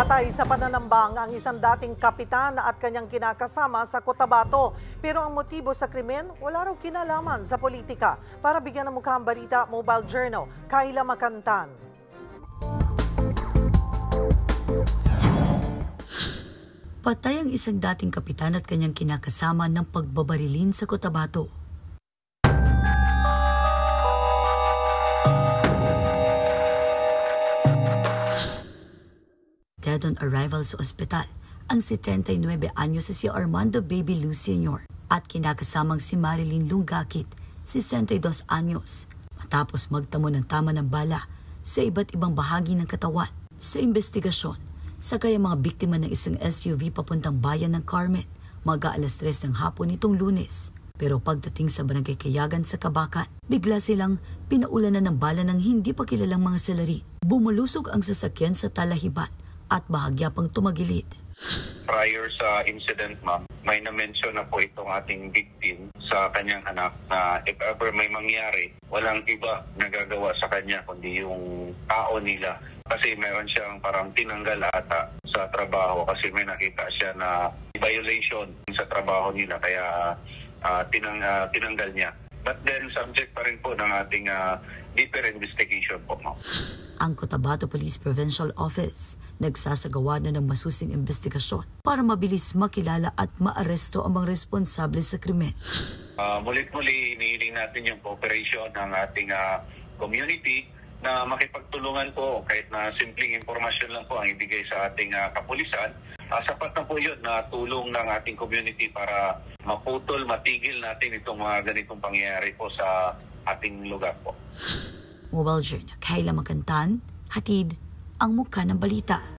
Patay sa pananambang ang isang dating kapitan at kanyang kinakasama sa Cotabato. Pero ang motibo sa krimen, wala raw kinalaman sa politika. Para bigyan ng mukha ang balita, Mobile Journal, Kayla Makantan. Patay ang isang dating kapitan at kanyang kinakasama ng pagbabarilin sa Cotabato. Dead on arrival sa ospital, ang 79 anyos si Armando Baby Lou Sr. at kinakasamang si Marilyn Lungakit, 62 anyos, matapos magtamo ng tama ng bala sa iba't ibang bahagi ng katawan. Sa investigasyon, sakay ang mga biktima ng isang SUV papuntang bayan ng Carmen, mag-aalas 3 ng hapon nitong Lunes. Pero pagdating sa Barangay Kayagan sa Kabakan, bigla silang pinaulanan ng bala ng hindi pa kilalang mga salari. Bumulusog ang sasakyan sa talahiban at bahagya pang tumagilid. Prior sa incident, ma'am, may na-mention na po itong ating victim sa kanyang anak na if ever may mangyari, walang iba na gagawa sa kanya kundi yung tao nila. Kasi meron siyang parang tinanggal ata sa trabaho kasi may nakita siya na violation sa trabaho nila kaya tinanggal niya. But then subject pa rin po ng ating deeper investigation po, ma'am. Ang Cotabato Police Provincial Office nagsasagawa na ng masusing investigasyon para mabilis makilala at maaresto ang mga responsable sa krimen. Mulit-muli inihiling natin yung cooperation ng ating community na makipagtulungan po kahit na simpleng impormasyon lang po ang ibigay sa ating kapulisan. Sapat na po yun na tulong ng ating community para maputol, matigil natin itong mga ganitong pangyayari po sa ating lugar po. Mobile Journal, Kayla Makantan, hatid ang mukha ng balita.